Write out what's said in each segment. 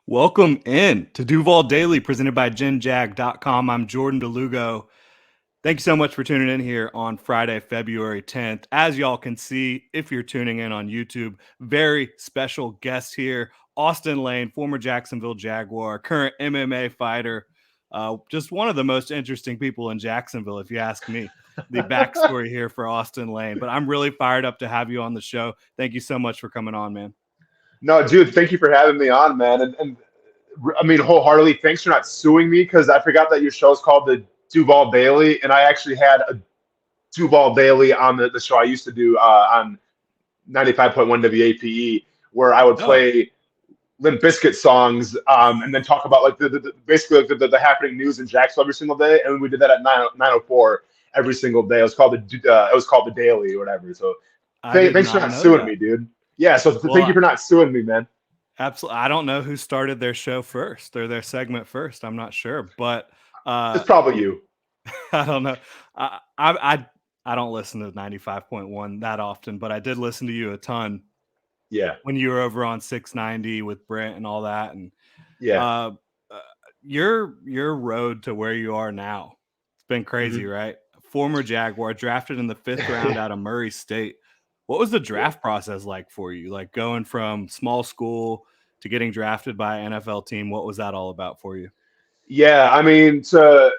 Welcome in to Duval Daily, presented by GenJag.com. I'm Jordan DeLugo. Thank you so much for tuning in here on Friday, February 10th. As y'all can see, if you're tuning in on YouTube, very special guest here, Austen Lane, former Jacksonville Jaguar, current MMA fighter. Just one of the most interesting people in Jacksonville, if you ask me. The backstory here for Austen Lane. But I'm really fired up to have you on the show. Thank you so much for coming on, man. No, dude, thank you for having me on, man. And I mean, wholeheartedly, thanks for not suing me because I forgot that your show is called the Duval Daily, and I actually had a Duval Daily on the show I used to do on 95.1 WAPE, where I would Oh, play Limp Bizkit songs and then talk about like basically like the happening news in Jacksonville every single day, and we did that at 9:04 every single day. It was called the Daily or whatever. So I did thanks for not not know suing that. me, dude. Yeah, so thank you Well, for not suing me, man. absolutely. I don't know who started their show first or their segment first. I'm not sure, but It's uh, probably you. I don't know. I don't listen to 95.1 that often, but I did listen to you a ton Yeah, when you were over on 690 with Brent and all that. And yeah. uh, uh, your road to where you are now, it's been crazy, Mhm. right? Former Jaguar, drafted in the fifth round out of Murray State. What was the Yeah. draft process like for you? Like going from small school to getting drafted by an NFL team. What was that all about for you? Yeah, I mean, to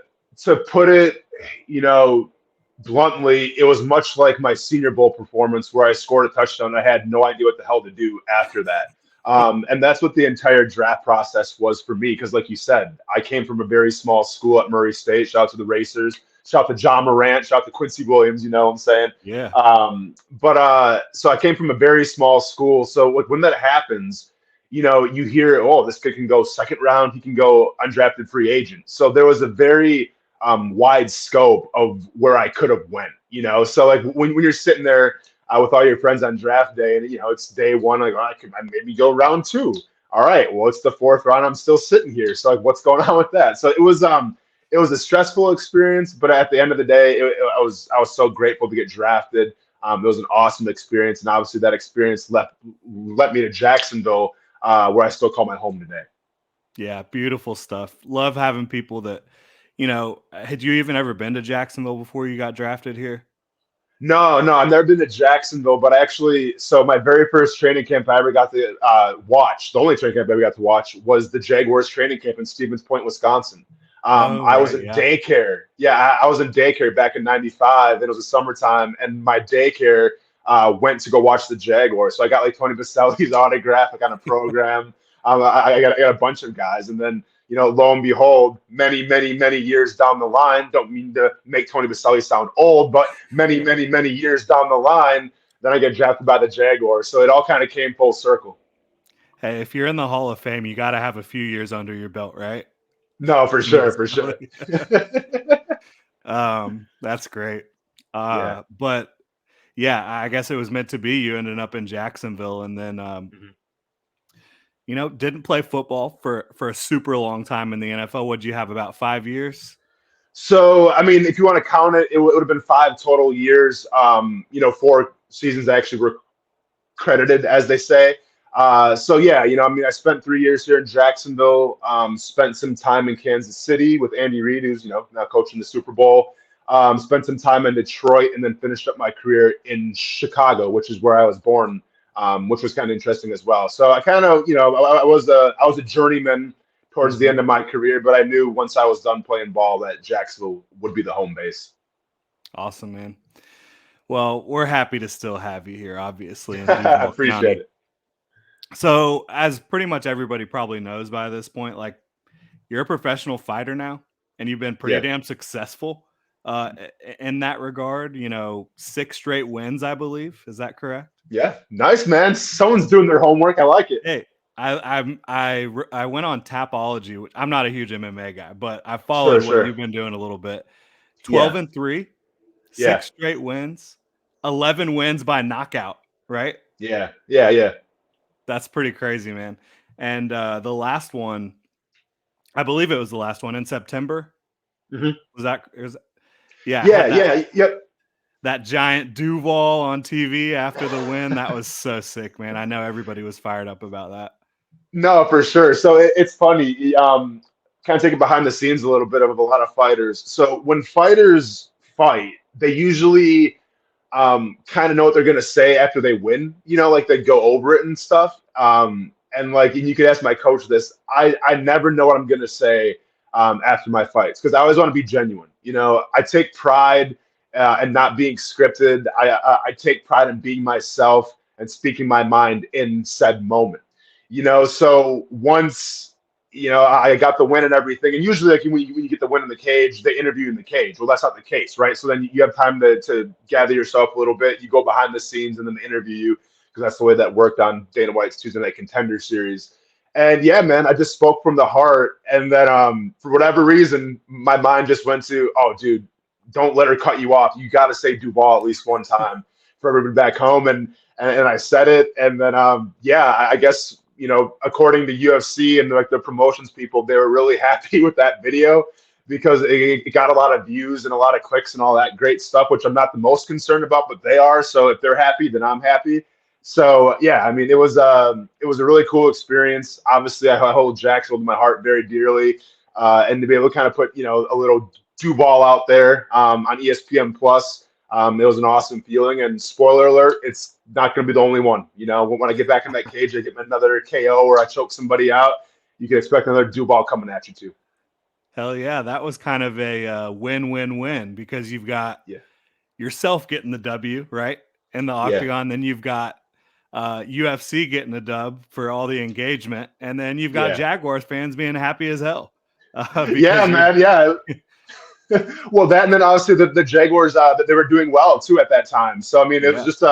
put it, you know, bluntly, it was much like my Senior Bowl performance where I scored a touchdown. I had no idea what the hell to do after that. And that's what the entire draft process was for me. Because, like you said, I came from a very small school at Murray State. Shout out to the Racers. Shout out to John Morant. Shout out to Quincy Williams. You know what I'm saying? Yeah. But so I came from a very small school. So when that happens, you hear, oh, this kid can go second round, he can go undrafted free agent. So there was a very wide scope of where I could have went. So like when you're sitting there with all your friends on draft day, and it's day one, like, oh, I could maybe go round two. All right, well, it's the fourth round. I'm still sitting here. So like, what's going on with that? So it was a stressful experience, but at the end of the day, I was so grateful to get drafted. It was an awesome experience, and obviously that experience led me to Jacksonville, where I still call my home today. Yeah, beautiful stuff. Love having people that, had you even ever been to Jacksonville before you got drafted here? No, no, I've never been to Jacksonville, but so my very first training camp I ever got to watch, the only training camp I ever got to watch was the Jaguars training camp in Stevens Point, Wisconsin. Oh, I was right. in Yeah. daycare. Yeah, I was in daycare back in '95, and it was a summertime, and my daycare went to go watch the Jaguars. So I got like Tony Baselli's autograph, I got a program. I got a bunch of guys, and then lo and behold, many, many, many years down the line, don't mean to make Tony Baselli sound old, but many, many, many years down the line, then I get drafted by the Jaguars. So it all kind of came full circle. Hey, if you're in the Hall of Fame, you got to have a few years under your belt, right? No, for Tony sure, for sure. Baselli. That's great. Yeah. But yeah, I guess it was meant to be. You ended up in Jacksonville, and then Mhm. didn't play football for a super long time in the NFL. What'd you have, about 5 years? So, I mean, if you want to count it, it would have been 5 total years. 4 seasons actually were credited, as they say. So yeah, I mean, I spent 3 years here in Jacksonville. Spent some time in Kansas City with Andy Reid, who's now coaching the Super Bowl. Spent some time in Detroit, and then finished up my career in Chicago, which is where I was born, which was kind of interesting as well. So I kind of, I was a journeyman towards the Hmm. end of my career, but I knew once I was done playing ball that Jacksonville would be the home base. Awesome, man. Well, we're happy to still have you here, obviously, in Duval Appreciate County. it. So, as pretty much everybody probably knows by this point, like, you're a professional fighter now, and you've been pretty Yeah. damn successful in that regard. 6 straight wins, I believe. Is that correct? Yeah, nice, man. Someone's doing their homework. I like it. Hey, I went on Tapology. I'm not a huge MMA guy, but I Sure, followed what sure. you've been doing a little bit. 12 Yeah, and 3, yeah, 6 straight wins, 11 wins by knockout, right? yeah, yeah, yeah, That's pretty crazy, man. And the last one, I believe it was the last one in September. hmm Yeah, I yeah, had that yeah, yep. that giant Duval on TV after the win. That was so sick, man. I know everybody was fired up about that. No, for sure. So it's funny. Kind of taking behind the scenes a little bit of a lot of fighters. So when fighters fight, they usually kind of know what they're gonna say after they win. Like they go over it and stuff. And you could ask my coach this. I never know what I'm gonna say after my fights because I always want to be genuine. I take pride in not being scripted. I take pride in being myself and speaking my mind in said moment. So once I got the win and everything, and usually like when you get the win in the cage, they interview you in the cage. Well, that's not the case, right? So then you have time to gather yourself a little bit. You go behind the scenes and then they interview you because that's the way that worked on Dana White's Tuesday Night Contender series. And yeah, man, I just spoke from the heart. And then for whatever reason, my mind just went to, oh, dude, don't let her cut you off. You got to say Duval at least one time for everybody back home. And I said it. And then, yeah, I guess, according to UFC and like the promotions people, they were really happy with that video because it got a lot of views and a lot of clicks and all that great stuff, which I'm not the most concerned about, but they are. So if they're happy, then I'm happy. So yeah, I mean, it was a really cool experience. Obviously, I hold Jacksonville to my heart very dearly, and to be able to kind of put a little Duval out there on ESPN Plus. It was an awesome feeling. And spoiler alert, it's not going to be the only one. When I get back in that cage, I get another KO or I choke somebody out. You can expect another Duval coming at you too. Hell yeah, that was kind of a win-win-win because you've got yourself getting the W, right, in the octagon. Then you've got UFC getting the dub for all the engagement, and then you've got Jaguars fans being happy as hell. Yeah, man. Yeah. Well, that and then obviously the Jaguars that they were doing well too at that time. So I mean, it was just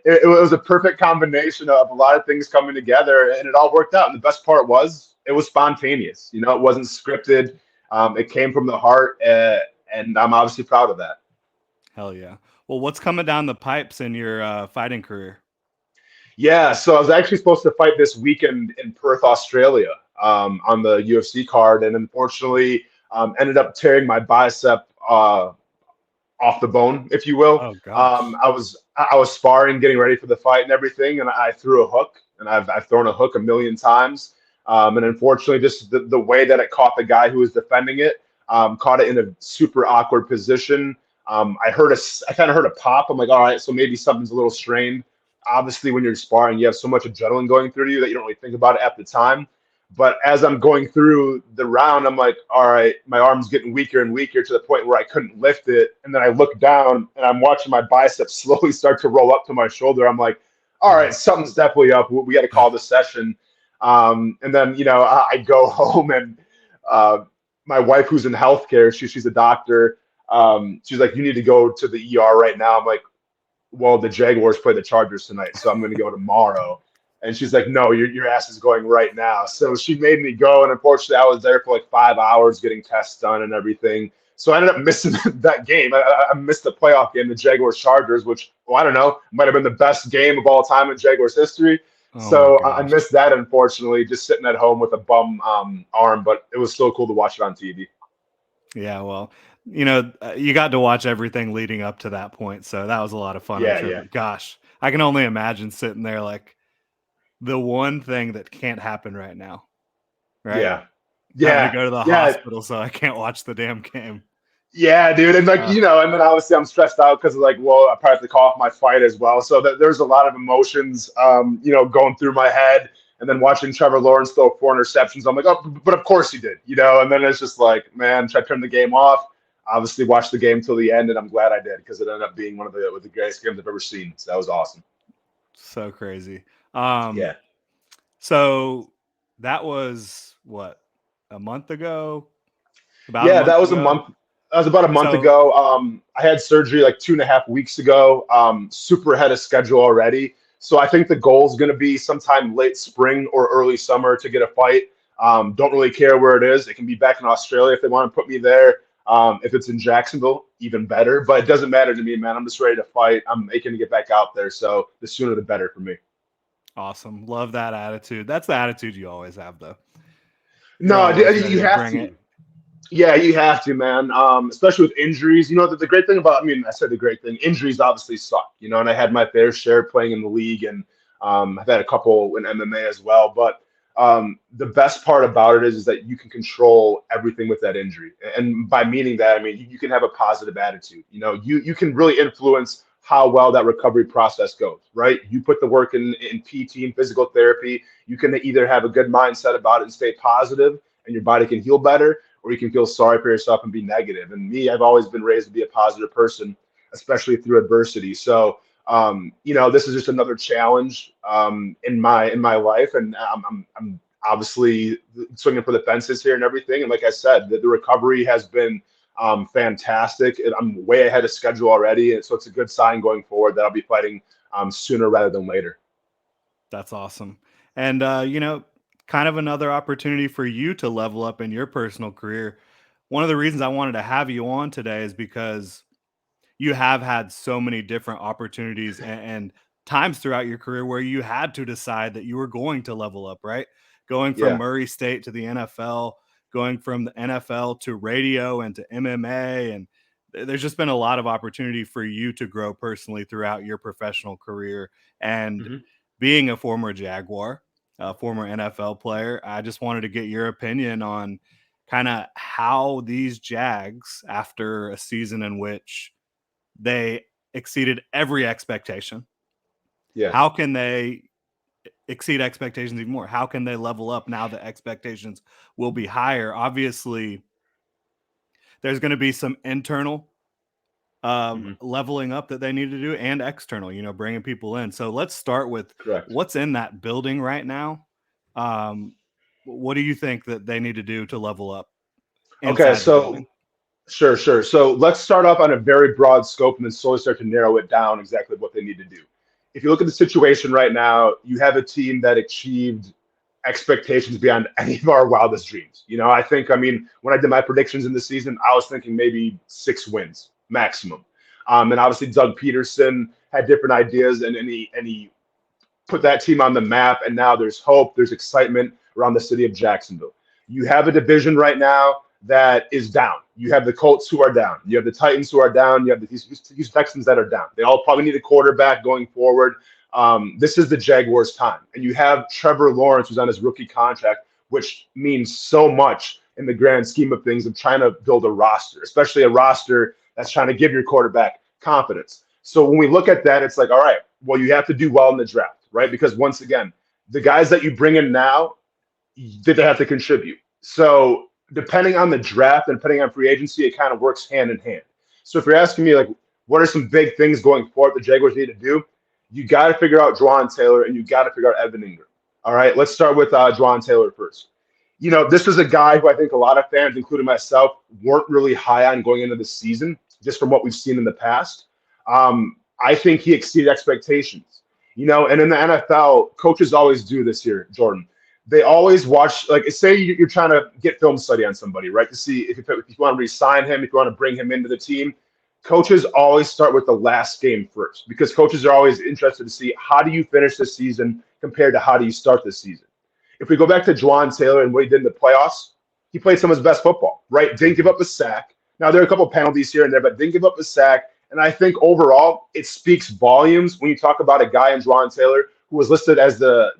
it was a perfect combination of a lot of things coming together, and it all worked out. And the best part was it was spontaneous. It wasn't scripted. It came from the heart, and I'm obviously proud of that. Hell yeah. Well, what's coming down the pipes in your fighting career? Yeah, so I was actually supposed to fight this weekend in Perth, Australia, on the UFC card, and unfortunately, ended up tearing my bicep off the bone, if you will. Oh gosh. I was sparring, getting ready for the fight and everything, and I threw a hook, and I've thrown a hook a million times, and unfortunately, just the way that it caught the guy who was defending it, caught it in a super awkward position. I kind of heard a pop. I'm like, all right, so maybe something's a little strained. Obviously, when you're sparring, you have so much adrenaline going through you that you don't really think about it at the time. But as I'm going through the round, I'm like, all right, my arm's getting weaker and weaker to the point where I couldn't lift it. And then I look down and I'm watching my biceps slowly start to roll up to my shoulder. I'm like, all right, something's definitely up. We got to call the session. And then, I go home and my wife, who's in healthcare, she's a doctor. She's like, you need to go to the ER right now. I'm like, well, the Jaguars play the Chargers tonight, so I'm going to go tomorrow. And she's like, no, your ass is going right now. So she made me go. And unfortunately, I was there for like 5 hours getting tests done and everything. So I ended up missing that game. I missed the playoff game, the Jaguars Chargers, which, well, I don't know, might have been the best game of all time in Jaguars history. So I missed that, unfortunately, just sitting at home with a bum arm. But it was still cool to watch it on TV. Yeah, well, you got to watch everything leading up to that point. So that was a lot of fun. Yeah. Gosh, I can only imagine sitting there like the one thing that can't happen right now. Right? Yeah. Having to go to the hospital, so I can't watch the damn game. Yeah, dude. And and then obviously I'm stressed out because I probably have to call off my fight as well. So there's a lot of emotions, going through my head. And then watching Trevor Lawrence throw 4 interceptions, I'm like, oh, but of course he did, And then it's just like, man, should I turn the game off? Obviously, watch the game till the end, and I'm glad I did because it ended up being one of the greatest games I've ever seen. So that was awesome. So crazy. Yeah. So that was what, a month ago? That was a month. That was about a month ago. I had surgery like 2.5 weeks ago. Super ahead of schedule already. So I think the goal is going to be sometime late spring or early summer to get a fight. Don't really care where it is. It can be back in Australia if they want to put me there. If it's in Jacksonville, even better. But it doesn't matter to me, man. I'm just ready to fight. I'm aching to get back out there. So the sooner the better for me. Awesome. Love that attitude. That's the attitude you always have, though. No, you have to. Yeah, you have to, man. Especially with injuries. The great thing about, I said the great thing, injuries obviously suck, and I had my fair share playing in the league, and I've had a couple in MMA as well. But The best part about it is that you can control everything with that injury. And by meaning that, I mean you can have a positive attitude. You can really influence how well that recovery process goes, right? You put the work in PT and physical therapy. You can either have a good mindset about it and stay positive, and your body can heal better, or you can feel sorry for yourself and be negative. And me, I've always been raised to be a positive person, especially through adversity. So this is just another challenge in my life, and I'm obviously swinging for the fences here and everything. And like I said, the recovery has been fantastic. I'm way ahead of schedule already, and so it's a good sign going forward that I'll be fighting sooner rather than later. That's awesome. And kind of another opportunity for you to level up in your personal career. One of the reasons I wanted to have you on today is because you have had so many different opportunities and times throughout your career where you had to decide that you were going to level up, right? Going from Yeah. Murray State to the NFL, going from the NFL to radio and to MMA. And there's just been a lot of opportunity for you to grow personally throughout your professional career. And Mhm. being a former Jaguar, a former NFL player, I just wanted to get your opinion on kind of how these Jags, after a season in which they exceeded every expectation. Yeah. How can they exceed expectations even more? How can they level up now that expectations will be higher? Obviously, there's going to be some internal Mhm. leveling up that they need to do and external, bringing people in. So let's start with Correct. what's in that building right now. Um, what do you think that they need to do to level up Okay, inside the so building? sure. So let's start off on a very broad scope and then slowly start to narrow it down exactly what they need to do. If you look at the situation right now, you have a team that achieved expectations beyond any of our wildest dreams. I mean, when I did my predictions in the season, I was thinking maybe 6 wins maximum. And obviously, Doug Peterson had different ideas, and he put that team on the map, and now there's hope, there's excitement around the city of Jacksonville. You have a division right now that is down. You have the Colts who are down. You have the Titans who are down. You have the Houston Texans that are down. They all probably need a quarterback going forward. This is the Jaguars' time. And you have Trevor Lawrence, who's on his rookie contract, which means so much in the grand scheme of things of trying to build a roster, especially a roster that's trying to give your quarterback confidence. So when we look at that, it's like, all right, well, you have to do well in the draft, right? Because once again, the guys that you bring in now, did they have to contribute? So depending on the draft and depending on free agency, it kind of works hand in hand. So if you're asking me, like, what are some big things going forward the Jaguars need to do? You got to figure out Juwan Taylor and you got to figure out Evan Ingram. All right, let's start with Juwan Taylor first. This was a guy who I think a lot of fans, including myself, weren't really high on going into the season, just from what we've seen in the past. I think he exceeded expectations. And in the NFL, coaches always do this here, Jordan. They always watch, like, say you're trying to get film study on somebody, right? To see if you want to re-sign him, if you want to bring him into the team. Coaches always start with the last game first because coaches are always interested to see how do you finish the season compared to how do you start the season. If we go back to Juwan Taylor and what he did in the playoffs, he played some of his best football, right? Didn't give up a sack. Now, there are a couple of penalties here and there, but didn't give up a sack. And I think overall, it speaks volumes when you talk about a guy in Juwan Taylor who was listed as the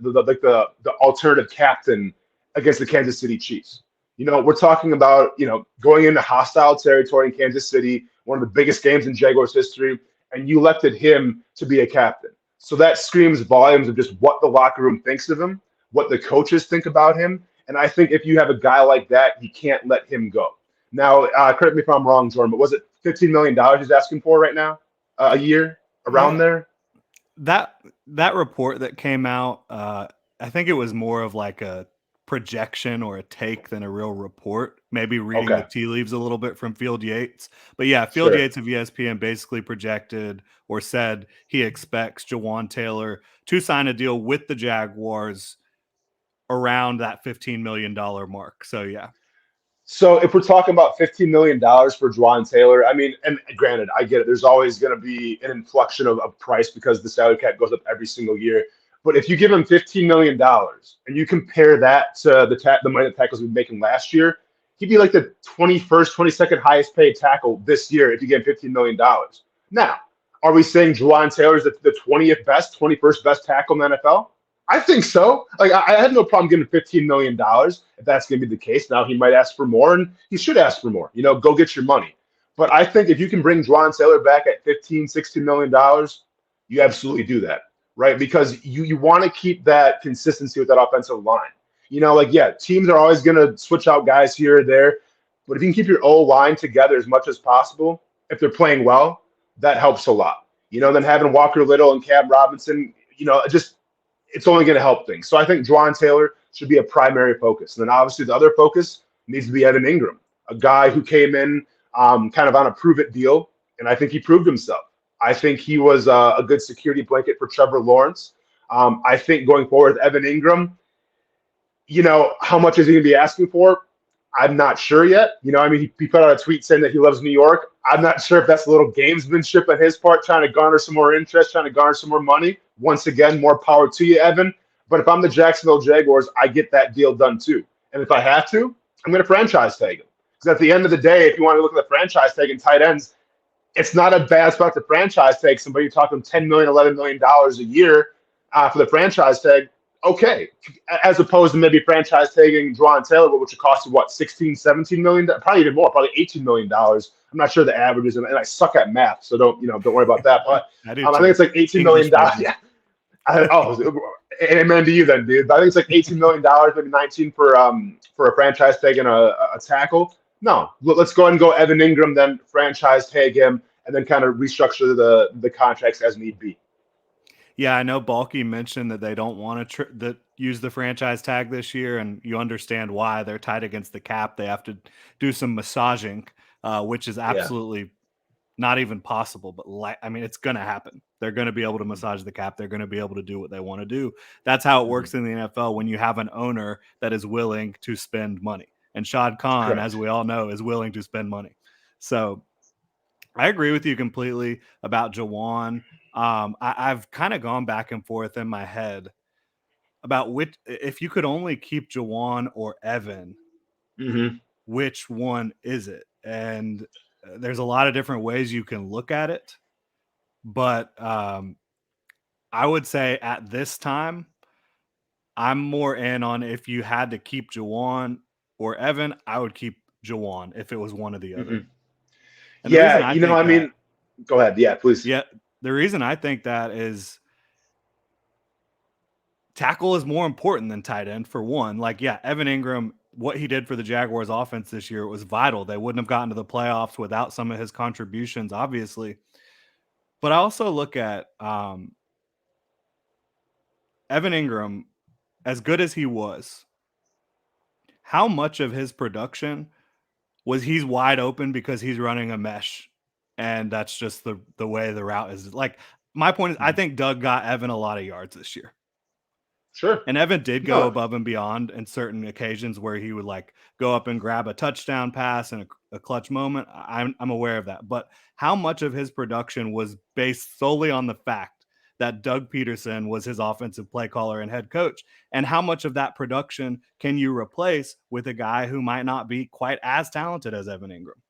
alternative captain against the Kansas City Chiefs. We're talking about, going into hostile territory in Kansas City, one of the biggest games in Jaguars history, and you elected him to be a captain. So that screams volumes of just what the locker room thinks of him, what the coaches think about him. And I think if you have a guy like that, you can't let him go. Now, correct me if I'm wrong, Jordan, but was it $15 million he's asking for right now, a year, around Well, there? that report that came out, I think it was more of like a projection or a take than a real report. Maybe reading the Okay, tea leaves a little bit from Field Yates, but yeah, Field sure. Yates of ESPN basically projected or said he expects Jawan Taylor to sign a deal with the Jaguars around that $15 million mark. So yeah, So if we're talking about $15 million for Juwan Taylor, I mean, and granted, I get it. There's always going to be an inflection of price because the salary cap goes up every single year. But if you give him $15 million and you compare that to the money that tackles we making last year, he'd be like the 21st, 22nd highest paid tackle this year if you give him $15 million. Now, are we saying Juwan Taylor is the 20th best, 21st best tackle in the NFL? I think so. Like I had no problem giving $15 million if that's going to be the case. Now he might ask for more, and he should ask for more. Go get your money. But I think if you can bring Juwan Taylor back at $15, $16 million, you absolutely do that, right? Because you want to keep that consistency with that offensive line. Teams are always going to switch out guys here or there, but if you can keep your O line together as much as possible, if they're playing well, that helps a lot. Then having Walker Little and Cam Robinson, it's only going to help things. So I think Juwan Taylor should be a primary focus. And then obviously the other focus needs to be Evan Ingram, a guy who came in kind of on a prove-it deal, and I think he proved himself. I think he was a good security blanket for Trevor Lawrence. I think going forward with Evan Ingram, how much is he going to be asking for? I'm not sure yet. He put out a tweet saying that he loves New York. I'm not sure if that's a little gamesmanship on his part, trying to garner some more interest, trying to garner some more money. Once again, more power to you, Evan. But if I'm the Jacksonville Jaguars, I get that deal done too. And if I have to, I'm going to franchise tag him. Because at the end of the day, if you want to look at the franchise tag in tight ends, it's not a bad spot to franchise tag somebody. You're talking $10 million, $11 million a year for the franchise tag. Okay, as opposed to maybe franchise tagging Juwan Taylor, which would cost you what, $16, $17 million, probably even more, probably $18 million. I'm not sure the averages, and I suck at math, so don't worry about that. But I think it's like $18 million. Yeah. Amen to you then, dude. But I think it's like $18 million, maybe 19 for a franchise tag and a tackle. No, let's go ahead and go Evan Ingram, then franchise tag him, and then kind of restructure the contracts as need be. Yeah, I know Balky mentioned that they don't want to use the franchise tag this year, and you understand why. They're tied against the cap. They have to do some massaging, which is absolutely not even possible. But it's going to happen. They're going to be able to massage the cap. They're going to be able to do what they want to do. That's how it works in the NFL when you have an owner that is willing to spend money. And Shad Khan, Correct. as we all know, is willing to spend money. So I agree with you completely about Jawan. I've kind of gone back and forth in my head about if you could only keep Jawan or Evan, which one is it? And there's a lot of different ways you can look at it. But I would say at this time, I'm more in on if you had to keep Jawan or Evan, I would keep Jawan if it was one or the other. And go ahead. Yeah, please. Yeah. The reason I think that is tackle is more important than tight end for one. Evan Ingram, what he did for the Jaguars offense this year was vital. They wouldn't have gotten to the playoffs without some of his contributions, obviously. But I also look at Evan Ingram, as good as he was, how much of his production was he's wide open because he's running a mesh, and that's just the way the route is. My point is, I think Doug got Evan a lot of yards this year. Sure. And Evan did go above and beyond in certain occasions where he would go up and grab a touchdown pass in a clutch moment. I'm aware of that. But how much of his production was based solely on the fact that Doug Peterson was his offensive play caller and head coach? And how much of that production can you replace with a guy who might not be quite as talented as Evan Ingram?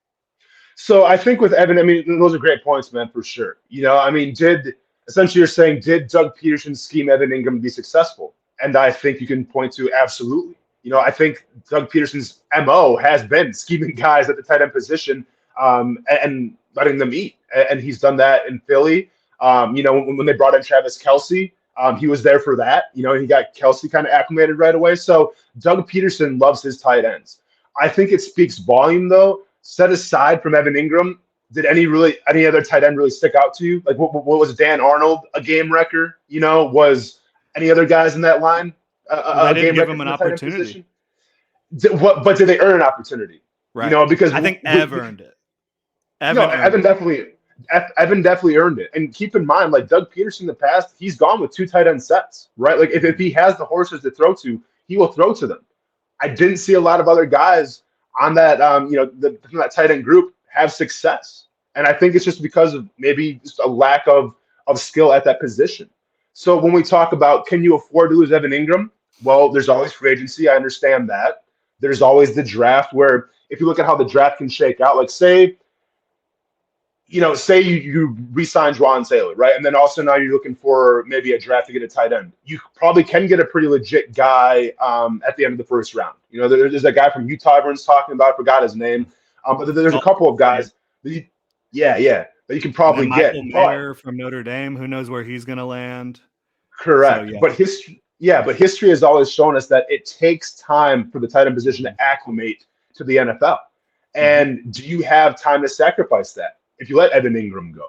So I think with Evan, those are great points, man, for sure. Essentially you're saying, did Doug Peterson scheme Evan Ingram to be successful? And I think you can point to absolutely. I think Doug Peterson's MO has been scheming guys at the tight end position and letting them eat. And he's done that in Philly. When they brought in Travis Kelce, he was there for that. He got Kelce kind of acclimated right away. So Doug Peterson loves his tight ends. I think it speaks volume, though. Set aside from Evan Ingram, did any other tight end really stick out to you? What was Dan Arnold a game wrecker? Was any other guys in that line a game wrecker? Give him an opportunity. But did they earn an opportunity? Right. Because I think Ev earned it. Evan definitely earned it. And keep in mind, Doug Peterson in the past, he's gone with 2 tight end sets, right? If he has the horses to throw to, he will throw to them. I didn't see a lot of other guys on that, that tight end group have success. And I think it's just because of maybe just a lack of skill at that position. So when we talk about, can you afford to lose Evan Ingram? Well, there's always free agency. I understand that. There's always the draft, where if you look at how the draft can shake out, say, say you re-sign Juwan Taylor, right? And then also now you're looking for maybe a draft to get a tight end. You probably can get a pretty legit guy at the end of the first round. There's a guy from Utah everyone's talking about. I forgot his name. But there's a couple of guys that that you can And probably then Michael get. But Mayer from Notre Dame, who knows where he's going to land? So correct. yeah. But history has always shown us that it takes time for the tight end position to acclimate to the NFL. And do you have time to sacrifice that if you let Evan Ingram go?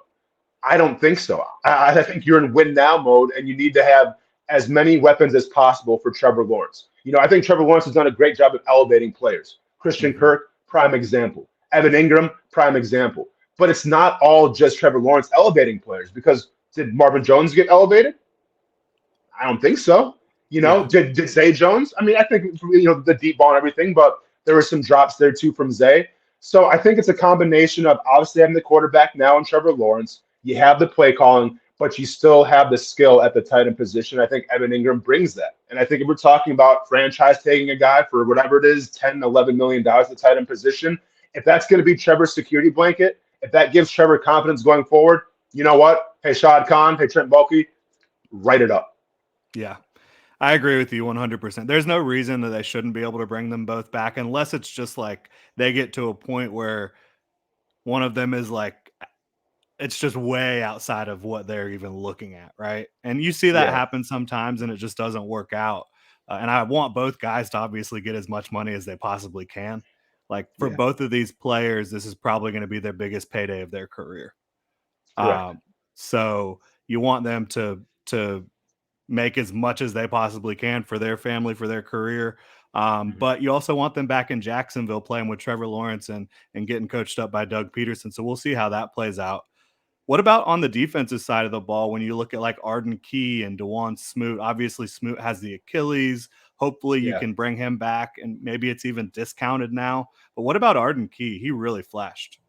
I don't think so. I think you're in win now mode, and you need to have as many weapons as possible for Trevor Lawrence. I think Trevor Lawrence has done a great job of elevating players. Christian Kirk, prime example. Evan Ingram, prime example. But it's not all just Trevor Lawrence elevating players, because did Marvin Jones get elevated? I don't think so. Did Zay Jones? I mean, I think the deep ball and everything, but there were some drops there too from Zay. So I think it's a combination of obviously having the quarterback now in Trevor Lawrence. You have the play calling, but you still have the skill at the tight end position. I think Evan Ingram brings that. And I think if we're talking about franchise taking a guy for whatever it is, $10, $11 million at the tight end position, if that's going to be Trevor's security blanket, if that gives Trevor confidence going forward, you know what? Hey, Shad Khan, hey, Trent Baalke, write it up. Yeah. I agree with you 100%. There's no reason that they shouldn't be able to bring them both back, unless it's just like they get to a point where one of them is like, it's just way outside of what they're even looking at, right? And you see that Yeah, happen sometimes, and it just doesn't work out. And I want both guys to obviously get as much money as they possibly can. Like for yeah, both of these players, this is probably going to be their biggest payday of their career. correct. So you want them to make as much as they possibly can for their family, for their career. But you also want them back in Jacksonville playing with Trevor Lawrence and getting coached up by Doug Peterson. So we'll see how that plays out. What about on the defensive side of the ball when you look at like Arden Key and DeJuan Smoot? Obviously, Smoot has the Achilles. Hopefully, you Yeah. can bring him back, and maybe it's even discounted now. But what about Arden Key? He really flashed.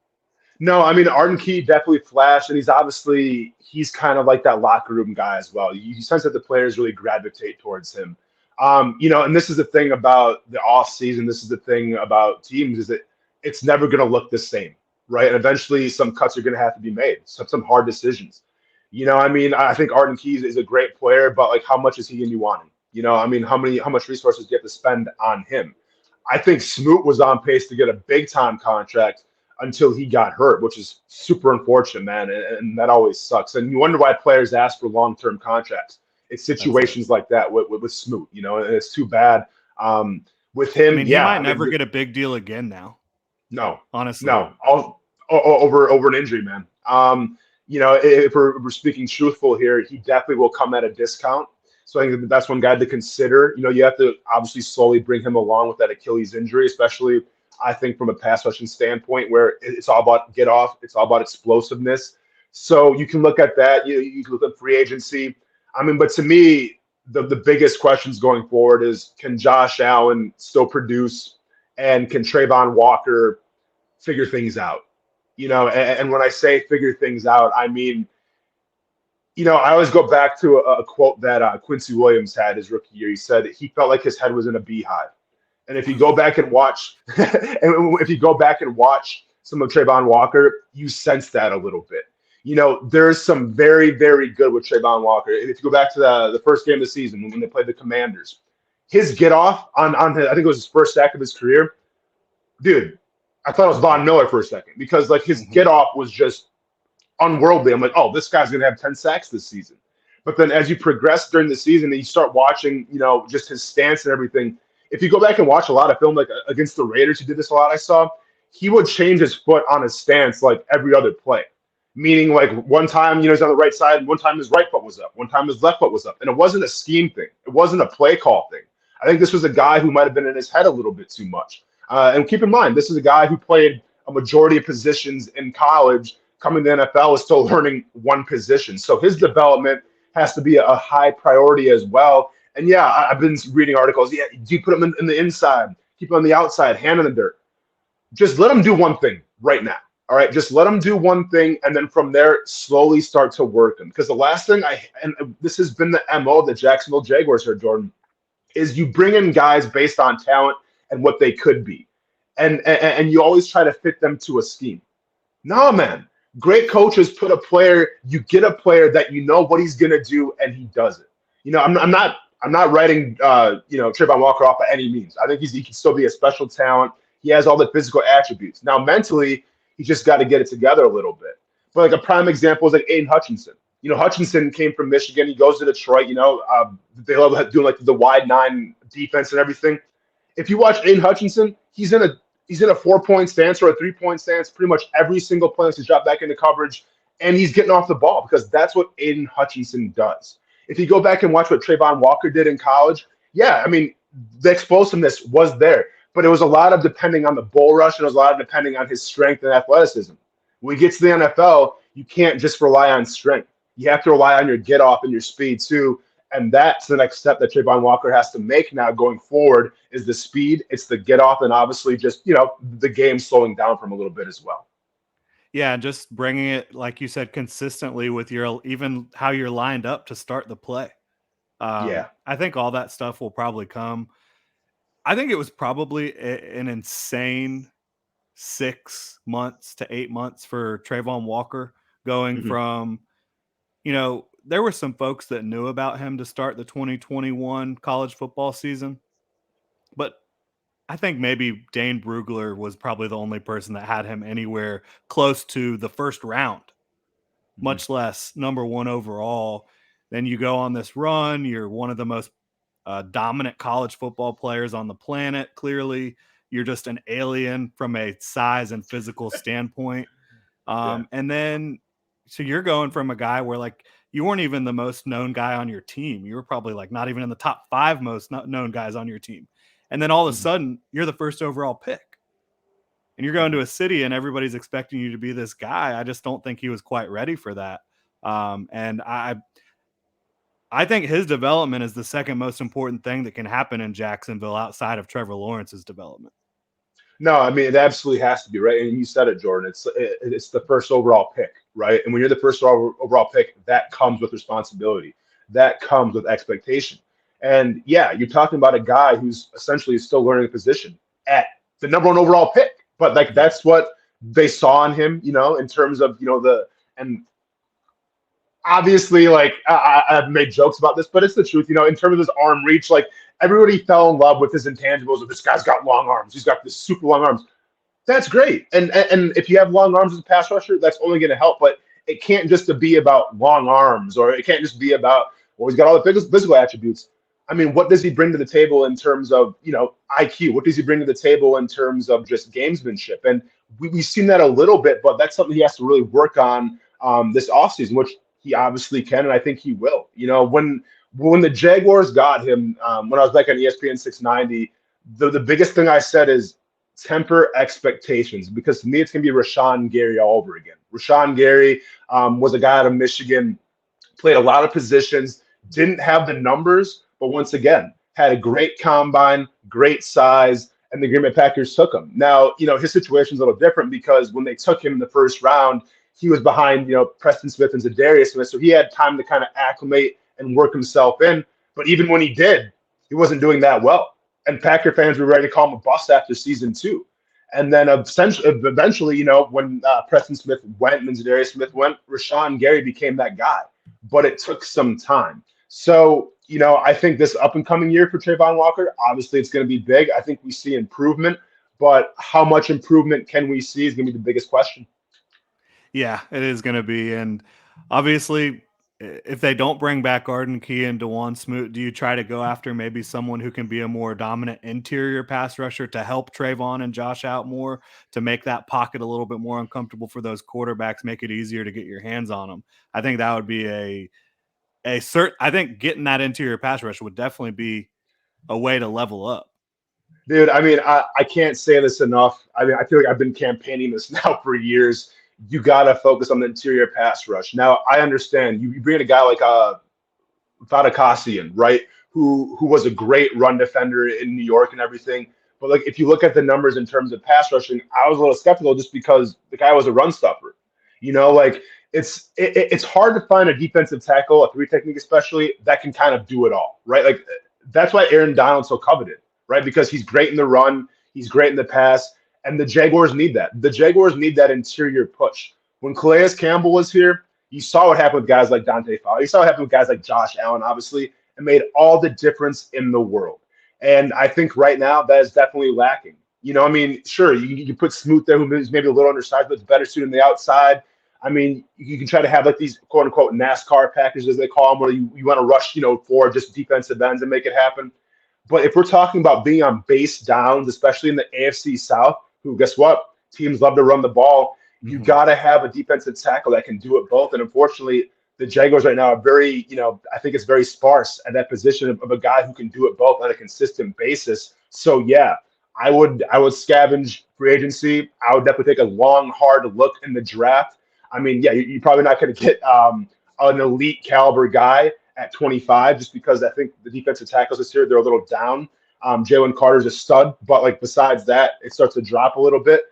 No, I mean, Arden Key definitely flashed, and he's kind of like that locker room guy as well. You sense that the players really gravitate towards him. And this is the thing about the off season. This is the thing about teams, is that it's never going to look the same, right? And eventually some cuts are going to have to be made, some hard decisions. I mean, I think Arden Key is a great player, but like, how much is he going to be wanting? I mean, how much resources do you have to spend on him? I think Smoot was on pace to get a big time contract until he got hurt, which is super unfortunate, man. And that always sucks. And you wonder why players ask for long-term contracts. It's situations like that with Smoot, and it's too bad. With I him, mean, he yeah, might never get a big deal again now. no, Honestly, no, over an injury, man. If we're speaking truthful here, he definitely will come at a discount. So I think that's one guy to consider. You have to obviously slowly bring him along with that Achilles injury, especially I think from a pass rushing standpoint, where it's all about get off, it's all about explosiveness. So you can look at that. You can look at free agency. I mean, but to me, the biggest questions going forward is, can Josh Allen still produce, and can Trayvon Walker figure things out? And when I say figure things out, I mean, I always go back to a quote that Quincy Williams had his rookie year. He said he felt like his head was in a beehive. And if you go back and watch, some of Trayvon Walker, you sense that a little bit. There's some very, very good with Trayvon Walker. If you go back to the first game of the season when they played the Commanders, his get off on his, I think it was his first sack of his career, dude. I thought it was Von Miller for a second, because like his get off was just unworldly. I'm like, oh, this guy's gonna have 10 sacks this season. But then as you progress during the season and you start watching, just his stance and everything. If you go back and watch a lot of film, like against the Raiders, he did this a lot. I saw he would change his foot on his stance like every other play. Meaning, like one time, he's on the right side, one time his right foot was up, one time his left foot was up, and it wasn't a scheme thing. It wasn't a play call thing. I think this was a guy who might have been in his head a little bit too much. And keep in mind, this is a guy who played a majority of positions in college. Coming to the NFL is still learning one position, so his development has to be a high priority as well. And yeah, I've been reading articles. Yeah, do you put him in the inside, keep him on the outside, hand in the dirt? Just let him do one thing right now. All right, just let him do one thing, and then from there, slowly start to work him. Because the last thing and this has been the MO of the Jacksonville Jaguars here, Jordan, is you bring in guys based on talent and what they could be, and you always try to fit them to a scheme. No, man. Great coaches put a player, you get a player that you know what he's going to do, and he does it. I'm not writing, Trayvon Walker off by any means. I think he can still be a special talent. He has all the physical attributes. Now, mentally, he just got to get it together a little bit. But like a prime example is like Aiden Hutchinson. Hutchinson came from Michigan. He goes to Detroit. They love doing like the wide nine defense and everything. If you watch Aiden Hutchinson, he's in a 4-point stance or a 3-point stance pretty much every single play to drop back into coverage, and he's getting off the ball because that's what Aiden Hutchinson does. If you go back and watch what Trayvon Walker did in college, yeah, I mean, the explosiveness was there, but it was a lot of depending on the bull rush, and it was a lot of depending on his strength and athleticism. When you get to the NFL, you can't just rely on strength. You have to rely on your get off and your speed too. And that's the next step that Trayvon Walker has to make now going forward is the speed, it's the get off, and obviously just, the game slowing down from a little bit as well. Yeah, just bringing it, like you said, consistently with even how you're lined up to start the play. Yeah. I think all that stuff will probably come. I think it was probably an insane 6 months to 8 months for Trayvon Walker going from, there were some folks that knew about him to start the 2021 college football season, but I think maybe Dane Brugler was probably the only person that had him anywhere close to the first round, much less number one overall. Then you go on this run. You're one of the most dominant college football players on the planet. Clearly, you're just an alien from a size and physical standpoint. And then, so you're going from a guy where like you weren't even the most known guy on your team. You were probably like not even in the top 5 most known guys on your team. And then all of a sudden, you're the first overall pick. And you're going to a city and everybody's expecting you to be this guy. I just don't think he was quite ready for that. And I think his development is the second most important thing that can happen in Jacksonville outside of Trevor Lawrence's development. No, I mean, it absolutely has to be, right? And you said it, Jordan. It's the first overall pick, right? And when you're the first overall pick, that comes with responsibility. That comes with expectation. And yeah, you're talking about a guy who's essentially still learning a position at the number 1 overall pick. But like that's what they saw in him, in terms of, and obviously, like I've made jokes about this, but it's the truth, in terms of his arm reach, like everybody fell in love with his intangibles of this guy's got long arms. He's got this super long arms. That's great. And if you have long arms as a pass rusher, that's only going to help. But it can't just be about long arms, or it can't just be about, well, he's got all the physical attributes. I mean, what does he bring to the table in terms of, IQ? What does he bring to the table in terms of just gamesmanship? And we've seen that a little bit, but that's something he has to really work on this offseason, which he obviously can, and I think he will. When the Jaguars got him, when I was back on ESPN 690, the biggest thing I said is temper expectations, because to me, it's going to be Rashawn Gary all over again. Rashawn Gary was a guy out of Michigan, played a lot of positions, didn't have the numbers, but once again, had a great combine, great size, and the Green Bay Packers took him. Now, his situation's a little different because when they took him in the first round, he was behind, Preston Smith and Zadarius Smith, so he had time to kind of acclimate and work himself in. But even when he did, he wasn't doing that well. And Packer fans were ready to call him a bust after season 2. And then eventually, when Preston Smith went and Zadarius Smith went, Rashawn Gary became that guy. But it took some time. So, I think this up-and-coming year for Trayvon Walker, obviously it's going to be big. I think we see improvement. But how much improvement can we see is going to be the biggest question. Yeah, it is going to be. And obviously, if they don't bring back Arden Key and DeJuan Smoot, do you try to go after maybe someone who can be a more dominant interior pass rusher to help Trayvon and Josh out more, to make that pocket a little bit more uncomfortable for those quarterbacks, make it easier to get your hands on them? I think that would be I think getting that interior pass rush would definitely be a way to level up. Dude, I mean, I can't say this enough. I mean, I feel like I've been campaigning this now for years. You got to focus on the interior pass rush. Now, I understand you bring in a guy like Fadakasian, right, who was a great run defender in New York and everything. But like, if you look at the numbers in terms of pass rushing, I was a little skeptical just because the guy was a run stuffer. Like it's hard to find a defensive tackle, a 3 technique especially, that can kind of do it all, right? Like that's why Aaron Donald's so coveted, right? Because he's great in the run, he's great in the pass. And the Jaguars need that. The Jaguars need that interior push. When Calais Campbell was here, you saw what happened with guys like Dante Fowler. You saw what happened with guys like Josh Allen, obviously, and made all the difference in the world. And I think right now that is definitely lacking. I mean, sure, you put Smoot there, who's maybe a little undersized, but it's better suited on the outside. I mean, you can try to have like these quote unquote NASCAR packages, as they call them, where you want to rush, 4 just defensive ends and make it happen. But if we're talking about being on base downs, especially in the AFC South, who, guess what? Teams love to run the ball. You got to have a defensive tackle that can do it both. And unfortunately, the Jaguars right now are very, I think it's very sparse at that position of a guy who can do it both on a consistent basis. So yeah, I would scavenge free agency. I would definitely take a long, hard look in the draft. I mean, yeah, you're probably not going to get an elite caliber guy at 25, just because I think the defensive tackles this year, they're a little down. Jalen Carter's a stud, but like besides that, it starts to drop a little bit.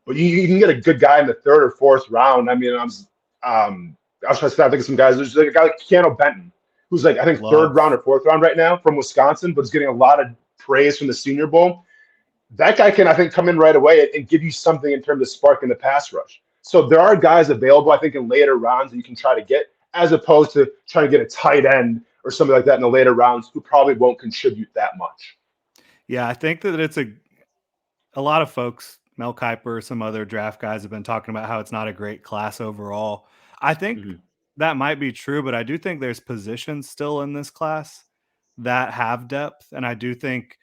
But you can get a good guy in the 3rd or 4th round. I mean, I was trying to think of some guys. There's like a guy like Keanu Benton, who's like I think 3rd round or 4th round right now from Wisconsin, but is getting a lot of praise from the Senior Bowl. That guy can, I think, come in right away and give you something in terms of sparking the pass rush. So there are guys available, I think, in later rounds that you can try to get, as opposed to trying to get a tight end or something like that in the later rounds who probably won't contribute that much. Yeah, I think that it's a lot of folks, Mel Kiper, some other draft guys have been talking about how it's not a great class overall. I think that might be true, but I do think there's positions still in this class that have depth. And I do think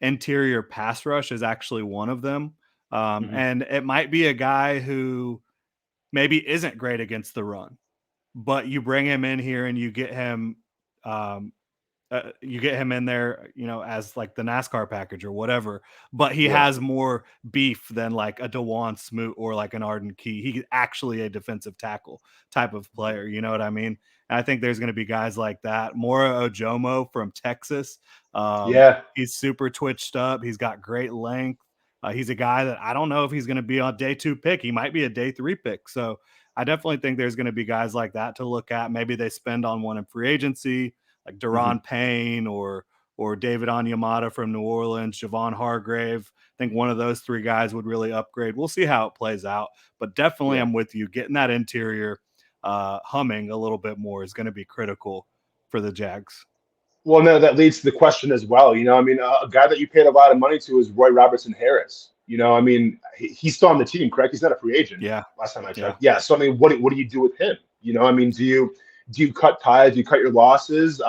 interior pass rush is actually one of them. And it might be a guy who maybe isn't great against the run, but you bring him in here and um, you get him in there, as like the NASCAR package or whatever, but he has more beef than like a DeJuan Smoot or like an Arden Key. He's actually a defensive tackle type of player. You know what I mean? And I think there's going to be guys like that. Mora Ojomo from Texas. He's super twitched up. He's got great length. He's a guy that I don't know if he's going to be on day 2 pick. He might be a day 3 pick. So I definitely think there's going to be guys like that to look at. Maybe they spend on one in free agency, like Daron Payne or David Onyemata from New Orleans, Javon Hargrave. I think one of those 3 guys would really upgrade. We'll see how it plays out. But definitely I'm with you. Getting that interior humming a little bit more is going to be critical for the Jags. Well, no, that leads to the question as well. I mean, a guy that you paid a lot of money to is Roy Robertson Harris. I mean, he's still on the team, correct? He's not a free agent. Yeah. Last time I checked. Yeah. So I mean, what do you do with him? I mean, do you cut ties? Do you cut your losses?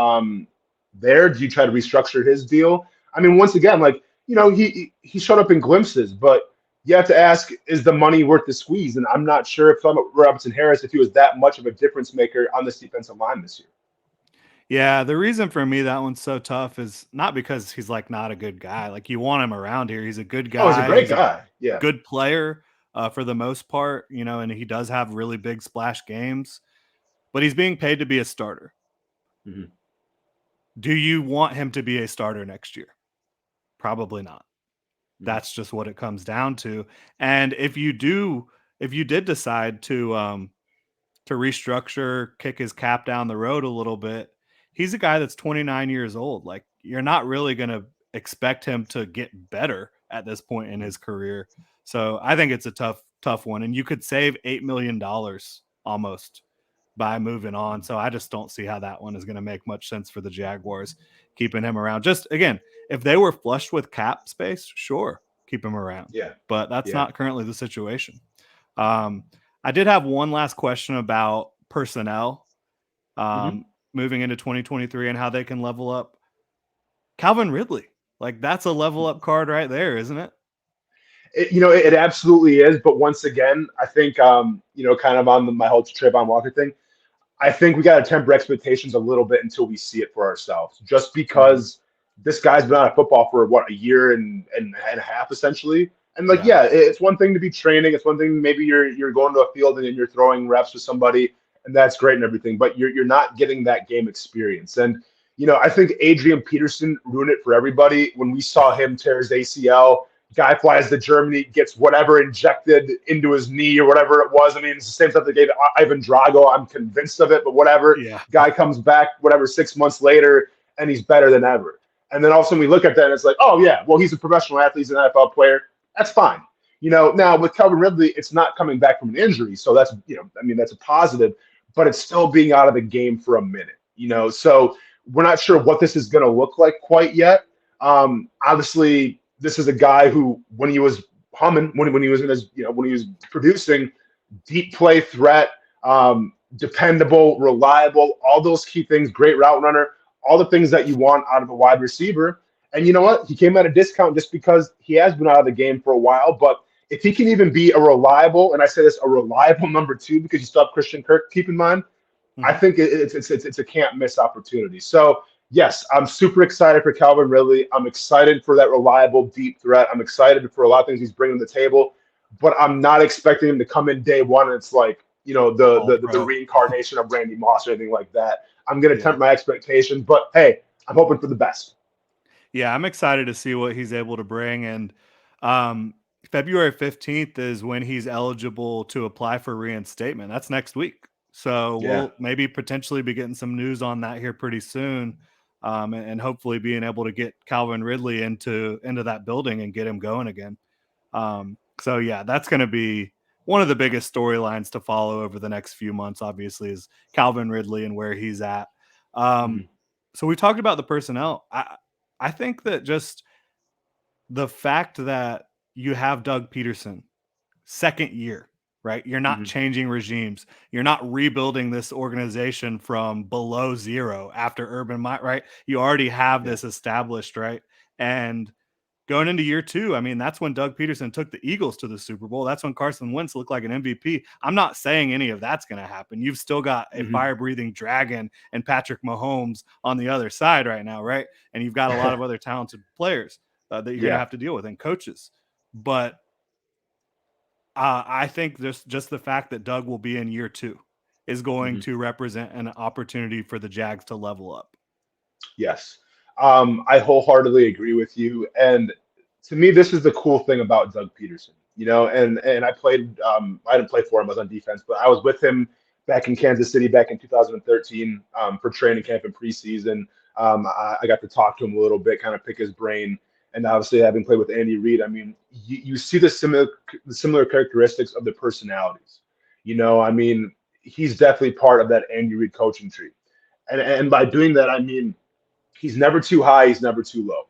There, do you try to restructure his deal? I mean, once again, like he showed up in glimpses, but you have to ask, is the money worth the squeeze? And I'm not sure if Robertson Harris, if he was that much of a difference maker on this defensive line this year. Yeah, the reason for me that one's so tough is not because he's like not a good guy. Like you want him around here. He's a good guy. Oh, he's a great guy. Yeah. Good player for the most part, and he does have really big splash games, but he's being paid to be a starter. Do you want him to be a starter next year? Probably not. That's just what it comes down to. And if you did decide to restructure, kick his cap down the road a little bit, he's a guy that's 29 years old. Like you're not really going to expect him to get better at this point in his career. So I think it's a tough one. And you could save $8 million almost by moving on. So I just don't see how that one is going to make much sense for the Jaguars, keeping him around. Just again, if they were flushed with cap space, sure, keep him around. Yeah. But that's not currently the situation. I did have one last question about personnel moving into 2023 and how they can level up. Calvin Ridley, like that's a level up card right there, isn't it? It absolutely is. But once again, I think, kind of on my whole Trayvon Walker thing, I think we got to temper expectations a little bit until we see it for ourselves, just because this guy's been out of football for a year and a half, essentially. And it's one thing to be training. It's one thing maybe you're going to a field and you're throwing reps with somebody, and that's great and everything. But you're not getting that game experience. And I think Adrian Peterson ruined it for everybody when we saw him tear his ACL. Guy flies to Germany, gets whatever injected into his knee or whatever it was. I mean, it's the same stuff they gave Ivan Drago. I'm convinced of it, but whatever. Yeah. Guy comes back, 6 months later, and he's better than ever. And then all of a sudden we look at that and it's like, oh, yeah, well, he's a professional athlete. He's an NFL player. That's fine. Now with Calvin Ridley, it's not coming back from an injury, so that's that's a positive, but it's still being out of the game for a minute. So we're not sure what this is going to look like quite yet. Obviously, this is a guy who, when he was humming, when he was in his, when he was producing, deep play threat, dependable, reliable, all those key things, great route runner, all the things that you want out of a wide receiver. And you know what? He came at a discount just because he has been out of the game for a while. But if he can even be a reliable, and I say this, a reliable number two, because you still have Christian Kirk, keep in mind, I think it's a can't miss opportunity. So yes, I'm super excited for Calvin Ridley. I'm excited for that reliable deep threat. I'm excited for a lot of things he's bringing to the table, but I'm not expecting him to come in day one and it's like, the reincarnation of Randy Moss or anything like that. I'm going to temper my expectations, but hey, I'm hoping for the best. Yeah, I'm excited to see what he's able to bring. And February 15th is when he's eligible to apply for reinstatement. That's next week. So we'll maybe potentially be getting some news on that here pretty soon. And hopefully being able to get Calvin Ridley into that building and get him going again. So yeah, that's going to be one of the biggest storylines to follow over the next few months, obviously, is Calvin Ridley and where he's at. So we talked about the personnel. I think that just the fact that you have Doug Peterson, second year, right? You're not changing regimes. You're not rebuilding this organization from below zero after Urban Meyer, right? You already have this established, right? And going into year two, I mean, that's when Doug Peterson took the Eagles to the Super Bowl. That's when Carson Wentz looked like an MVP. I'm not saying any of that's going to happen. You've still got a fire-breathing dragon and Patrick Mahomes on the other side right now, right? And you've got a lot of other talented players that you're going to have to deal with and coaches. But I think just the fact that Doug will be in year two is going to represent an opportunity for the Jags to level up. Yes. I wholeheartedly agree with you. And to me, this is the cool thing about Doug Peterson, and I played, I didn't play for him, I was on defense, but I was with him back in Kansas City back in 2013 for training camp and preseason. I got to talk to him a little bit, kind of pick his brain. And obviously, having played with Andy Reid, I mean, you see the similar characteristics of the personalities. I mean, he's definitely part of that Andy Reid coaching tree. And by doing that, I mean, he's never too high, he's never too low,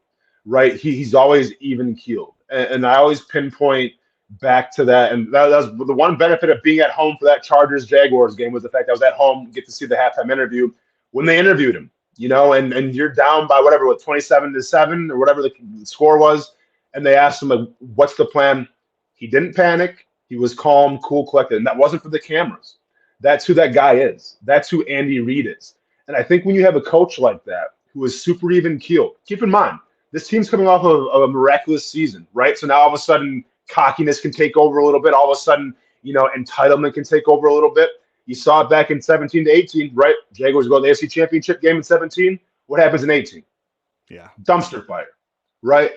right? He's always even keeled. And I always pinpoint back to that. And that was the one benefit of being at home for that Chargers-Jaguars game, was the fact I was at home, get to see the halftime interview when they interviewed him, and you're down by whatever, 27-7 or whatever the score was. And they asked him, like, what's the plan? He didn't panic. He was calm, cool, collected. And that wasn't for the cameras. That's who that guy is. That's who Andy Reid is. And I think when you have a coach like that, who is super even keeled. Keep in mind, this team's coming off of a miraculous season, right? So now all of a sudden, cockiness can take over a little bit. All of a sudden, entitlement can take over a little bit. You saw it back in 17-18, right? Jaguars go to the AFC Championship game in 17. What happens in 18? Yeah. Dumpster fire, right?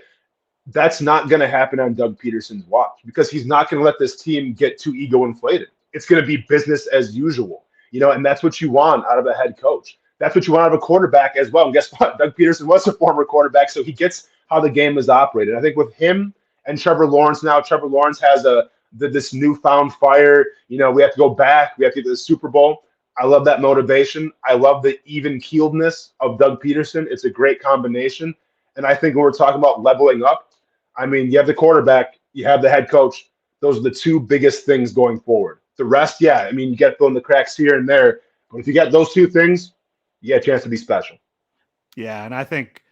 That's not going to happen on Doug Peterson's watch, because he's not going to let this team get too ego inflated. It's going to be business as usual, and that's what you want out of a head coach. That's what you want out of a quarterback as well. And guess what? Doug Peterson was a former quarterback, so he gets how the game is operated. I think with him and Trevor Lawrence now, Trevor Lawrence has this newfound fire. We have to go back. We have to get to the Super Bowl. I love that motivation. I love the even-keeledness of Doug Peterson. It's a great combination. And I think when we're talking about leveling up, I mean, you have the quarterback, you have the head coach. Those are the two biggest things going forward. The rest, yeah, I mean, you get filling the cracks here and there. But if you got those two things, you get a chance to be special. Yeah, and I think,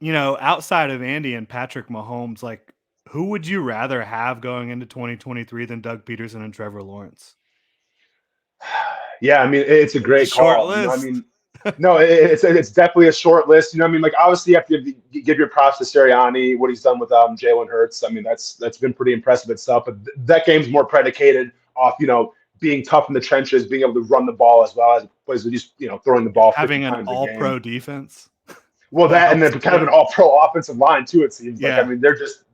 outside of Andy and Patrick Mahomes, like, who would you rather have going into 2023 than Doug Peterson and Trevor Lawrence? Yeah, I mean, it's a great short call. list. I mean, no, it's definitely a short list. I mean, like, obviously you have to give your props to Sirianni, what he's done with Jalen Hurts. I mean, that's been pretty impressive itself. But that game's more predicated off, being tough in the trenches, being able to run the ball as well as opposed to just, throwing the ball 50 having an times all-pro defense. Well, that and then kind of an all-pro offensive line too. It seems like. I mean,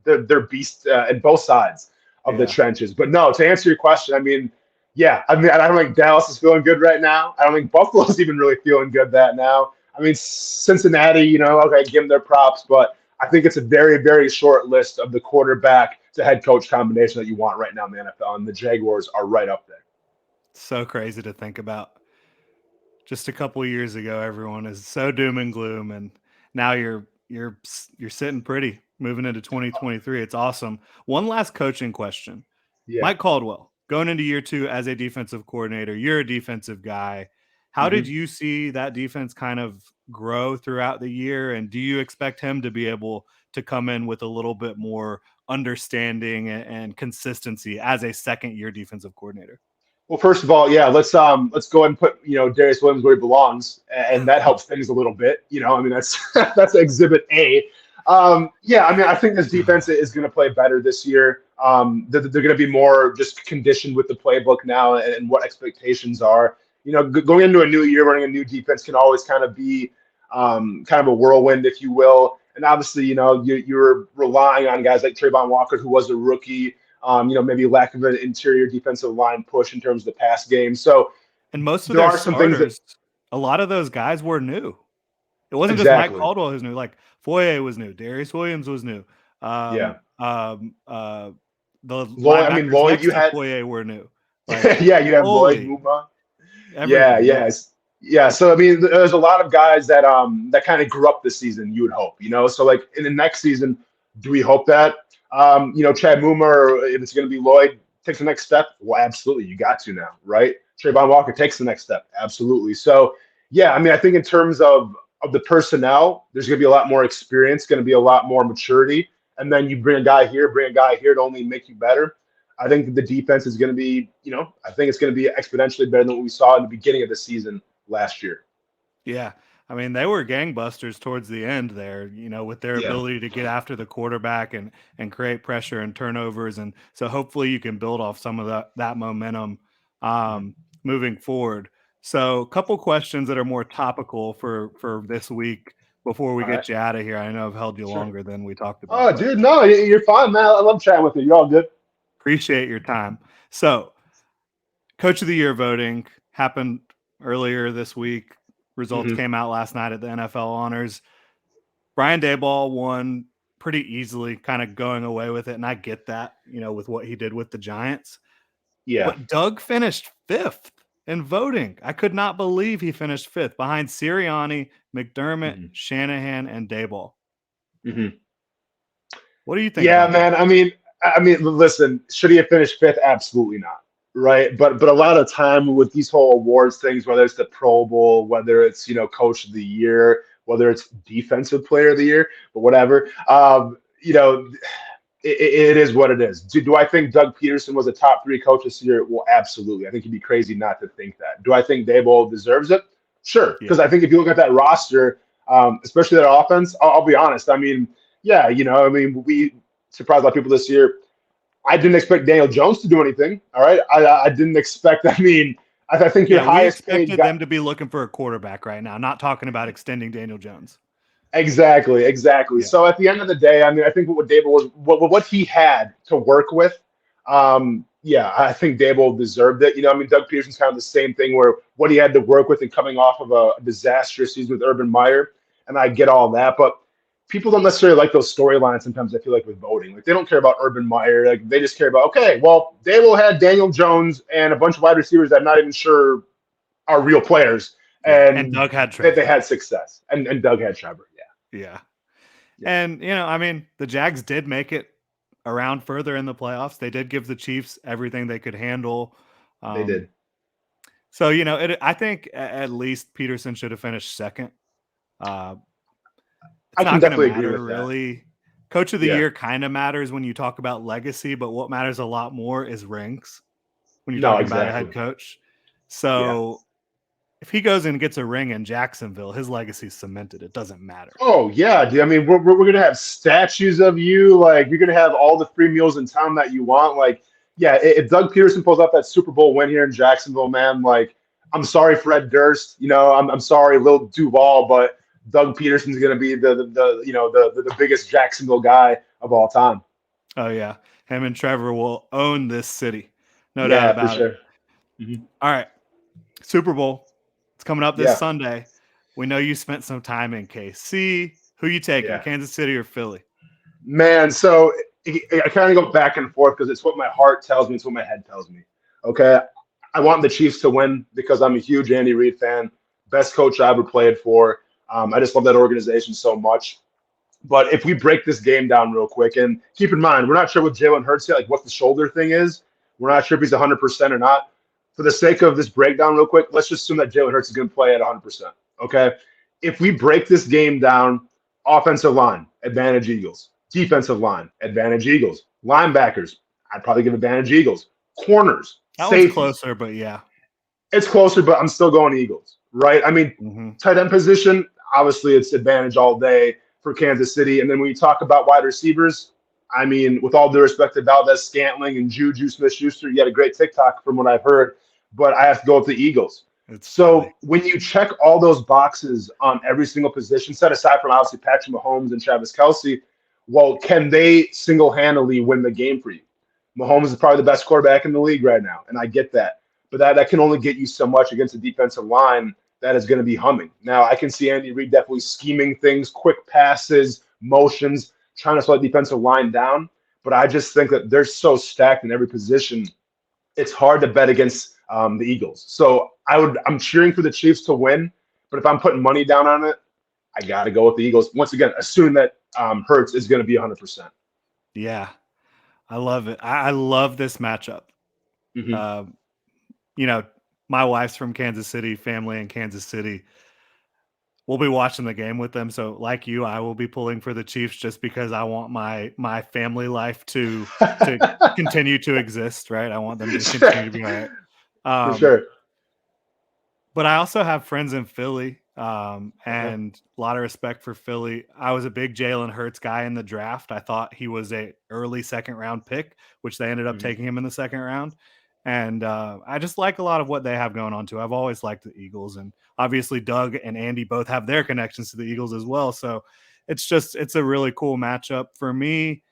they're beasts at both sides of the trenches. But no, to answer your question, I mean, yeah, I mean, I don't think Dallas is feeling good right now. I don't think Buffalo's even really feeling good that now. I mean, Cincinnati, okay, give them their props, but I think it's a very, very short list of the quarterback to head coach combination that you want right now in the NFL, and the Jaguars are right up there. So crazy to think about. Just a couple years ago, everyone is so doom and gloom, and now you're sitting pretty moving into 2023. It's awesome. One last coaching question. Yeah. Mike Caldwell, going into year 2 as a defensive coordinator, you're a defensive guy. How did Mhm. you see that defense kind of grow throughout the year? And do you expect him to be able to come in with a little bit more understanding and consistency as a second year defensive coordinator? Well, first of all, yeah, let's go ahead and put Darius Williams where he belongs, and that helps things a little bit. I mean that's that's Exhibit A. Yeah, I mean I think this defense is going to play better this year. They're going to be more just conditioned with the playbook now and what expectations are. Going into a new year, running a new defense can always kind of be kind of a whirlwind, if you will. And obviously, you're relying on guys like Trayvon Walker, who was a rookie. Maybe lack of an interior defensive line push in terms of the pass game. So And most of there their are some things that starters, a lot of those guys were new. It wasn't just Mike exactly, Caldwell who's new. Like Foye was new, Darius Williams was new. yeah. Um, um, uh, the Lloyd, linebackers next you to had, Foye were new. Like, yeah, you have Lloyd holy, Muma. Yeah, everything. Yeah, yes. Yeah, so I mean, there's a lot of guys that kind of grew up this season. You would hope. So like in the next season, do we hope that Chad Muma, or if it's going to be Lloyd, takes the next step? Well, absolutely, you got to now, right? Trayvon Walker takes the next step, absolutely. So yeah, I mean, I think in terms of the personnel, there's going to be a lot more experience, going to be a lot more maturity, and then you bring a guy here, to only make you better. I think that the defense is going to be, I think it's going to be exponentially better than what we saw in the beginning of the season last year. yeah. I mean, they were gangbusters towards the end there. With their Yeah. ability to get after the quarterback and create pressure and turnovers, and so hopefully you can build off some of that momentum Mhm. moving forward. So, a couple questions that are more topical for this week before we All right. get you out of here. I know I've held you Sure. longer than we talked about, Oh, but dude, no, you're fine, man. I love chatting with you. You're all good. appreciate your time. So, Coach of the Year voting happened earlier this week. Results Hmm. came out last night at the NFL Honors. Brian Daboll won pretty easily, kind of going away with it, and I get that, with what he did with the Giants. Yeah. But Doug finished 5th in voting. I could not believe he finished 5th behind Sirianni, McDermott, Hmm. Shanahan, and Daboll. Hmm. What do you think Yeah, about that? man. I mean, listen, should he have finished fifth? Absolutely not. Right. But a lot of time with these whole awards things, whether it's the Pro Bowl, whether it's, coach of the year, whether it's defensive player of the year, but whatever, it is what it is. Do I think Doug Peterson was a top 3 coach this year? Well, absolutely. I think you'd be crazy not to think that. Do I think Daboll deserves it? Sure. Yeah. Because I think if you look at that roster, especially that offense, I'll be honest. I mean, yeah, we surprised a lot of people this year. I didn't expect Daniel Jones to do anything. All right. I didn't expect, I think your Yeah, we highest paid expected guy. them to be looking for a quarterback right now, not talking about extending Daniel Jones. Exactly, exactly. Yeah. So at the end of the day, I mean, I think what Dable was, what he had to work with, yeah, I think Dable deserved it. I mean, Doug Peterson's kind of the same thing where what he had to work with and coming off of a disastrous season with Urban Meyer, and I get all that, but people don't necessarily like those storylines sometimes, I feel like, with voting. Like, they don't care about Urban Meyer. Like, they just care about, okay, well, Dable had Daniel Jones and a bunch of wide receivers that I'm not even sure are real players, Yeah. And and Doug had they Trevor. had success. And Doug had Trevor. Yeah. Yeah. Yeah. And, I mean, the Jags did make it around further in the playoffs. They did give the Chiefs everything they could handle. They did. So, I think at least Peterson should have finished second. Uh, it's I can not going to definitely agree matter with that. really. Coach of the Yeah. year kind of matters when you talk about legacy, but what matters a lot more is rings when you're No, talking about a head exactly. coach. Yeah. So if he goes and gets a ring in Jacksonville, his legacy's cemented. It doesn't matter. Oh yeah, dude. I mean, we're gonna have statues of you. Like, you're gonna have all the free meals in town that you want. Like, yeah, if Doug Peterson pulls off that Super Bowl win here in Jacksonville, man, like, I'm sorry, Fred Durst. I'm sorry, Lil Duval, but Doug Peterson's gonna be the biggest Jacksonville guy of all time. Oh yeah, him and Trevor will own this city, no doubt Yeah, for about it. sure. Mhm. All right, Super Bowl. It's coming up this Yeah. Sunday. We know you spent some time in KC. Who you taking, Yeah. Kansas City or Philly? Man, so I kind of go back and forth because it's what my heart tells me, it's what my head tells me. Okay. I want the Chiefs to win because I'm a huge Andy Reid fan, best coach I ever played for. I just love that organization so much. But if we break this game down real quick, and keep in mind, we're not sure what Jalen Hurts yet, like what the shoulder thing is. We're not sure if he's 100% or not. For the sake of this breakdown, real quick, let's just assume that Jalen Hurts is going to play at 100%. Okay. If we break this game down, offensive line, advantage Eagles. Defensive line, advantage Eagles. Linebackers, I'd probably give advantage Eagles. Corners, That one's safeties. closer, but yeah. It's closer, but I'm still going Eagles, right? I mean, tight end position, obviously it's advantage all day for Kansas City. And then when you talk about wide receivers, I mean, with all due respect to Valdez Scantling and Juju Smith-Schuster, you had a great TikTok from what I've heard, but I have to go with the Eagles. So funny. when you check all those boxes on every single position, set aside from obviously Patrick Mahomes and Travis Kelce, well, can they single-handedly win the game for you? Mahomes is probably the best quarterback in the league right now, and I get that. But that can only get you so much against a defensive line that is going to be humming. Now, I can see Andy Reid definitely scheming things, quick passes, motions, trying to slow the defensive line down. But I just think that they're so stacked in every position, it's hard to bet against the Eagles. So I'm cheering for the Chiefs to win, but if I'm putting money down on it, I got to go with the Eagles. Once again, assuming that Hurts is going to be 100%. Yeah, I love it. I love this matchup. Mm-hmm. You know, my wife's from Kansas City, family in Kansas City. We'll be watching the game with them. So, like you, I will be pulling for the Chiefs just because I want my family life to continue to exist. Right, I want them to continue to be all right. For sure. But I also have friends in Philly, Okay. and a lot of respect for Philly. I was a big Jalen Hurts guy in the draft. I thought he was a early second round pick, which they ended up Mm-hmm. taking him in the second round. And I just like a lot of what they have going on too. I've always liked the Eagles, and obviously Doug and Andy both have their connections to the Eagles as well. So it's a really cool matchup for me.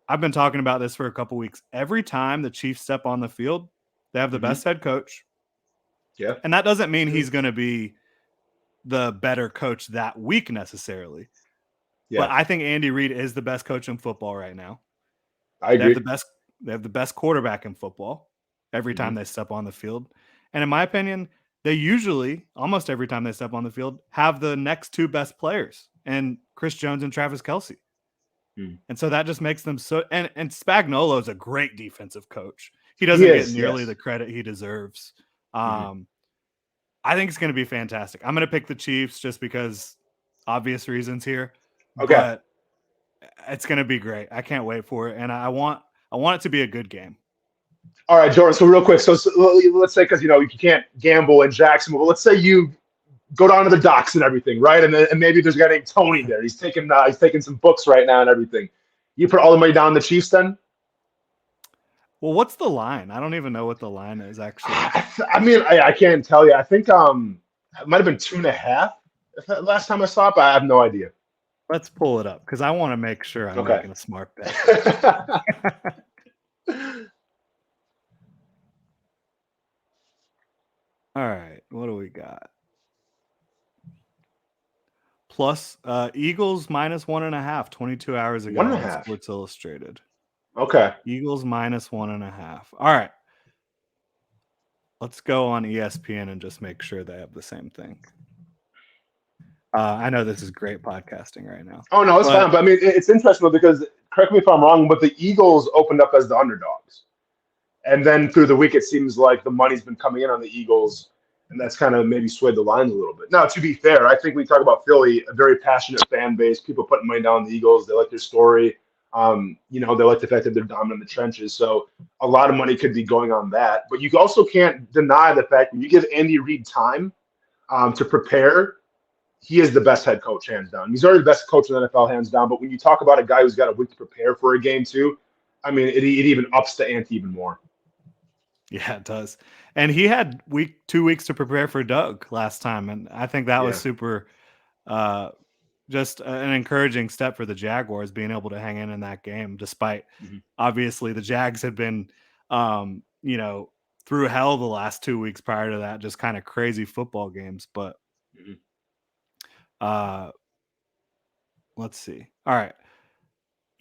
I've been talking about this for a couple weeks. Every time the Chiefs step on the field, they have the Mm-hmm. best head coach. Yeah. And that doesn't mean he's going to be the better coach that week necessarily. But Yeah. I think Andy Reid is the best coach in football right now. I They have agree. the best quarterback in football every Mm-hmm. time they step on the field. And in my opinion, they usually, almost every time they step on the field, have the next two best players, and Chris Jones and Travis Kelce. Mm. And so that just makes them so and Spagnuolo is a great defensive coach. He He doesn't get is, nearly yes. the credit he deserves. Mm-hmm. I think it's going to be fantastic. I'm going to pick the Chiefs just because obvious reasons here, Okay. but it's going to be great. I can't wait for it, and I want it to be a good game. All right, Jordan. So real quick, so let's say because you can't gamble in Jacksonville, but let's say you go down to the docks and everything, right? And maybe there's a guy named Tony there. He's taking some books right now and everything. You put all the money down on the Chiefs then? Well, what's the line? I don't even know what the line is actually. I mean, I can't tell you. I think it might have been 2.5 last time I saw it, but I have no idea. Let's pull it up because I want to make sure I'm Okay. making a smart bet. All right, what do we got? Plus Eagles minus 1.5, 22 hours ago on 1.5. Sports Illustrated. Okay. Eagles minus 1.5. All right. Let's go on ESPN and just make sure they have the same thing. I know this is great podcasting right now. Oh no, it's fine. But I mean, it's interesting because correct me if I'm wrong, but the Eagles opened up as the underdogs, and then through the week, it seems like the money's been coming in on the Eagles, and that's kind of maybe swayed the lines a little bit. Now, to be fair, I think we talk about Philly, a very passionate fan base. People putting money down on the Eagles. They like their story. They like the fact that they're dominant in the trenches. So a lot of money could be going on that. But you also can't deny the fact when you give Andy Reid time to prepare, he is the best head coach, hands down. He's already the best coach in the NFL, hands down. But when you talk about a guy who's got a week to prepare for a game too, I mean, it even ups the ante even more. Yeah, it does. And he had 2 weeks to prepare for Doug last time, and I think that was super just an encouraging step for the Jaguars being able to hang in that game, despite obviously the Jags had been, through hell the last 2 weeks prior to that, just kind of crazy football games. But let's see. All right.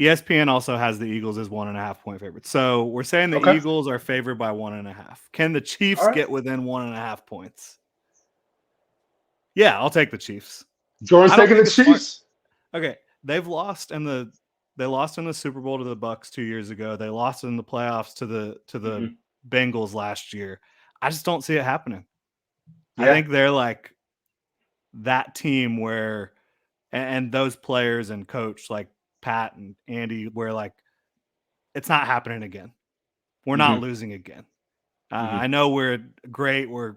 ESPN also has the Eagles as 1.5-point favorites. So we're saying the Okay. Eagles are favored by 1.5. Can the All Chiefs right. get within 1.5 points? Yeah, I'll take the Chiefs. Jordan's I don't taking the think it's smart. Chiefs. Okay, they lost in the Super Bowl to the Bucks 2 years ago. They lost in the playoffs to the Mhm. Bengals last year. I just don't see it happening. I Yeah. think they're like that team where and those players and coach like Pat and Andy where like it's not happening again. We're not Mhm. losing again. I Mhm. know we're great. We're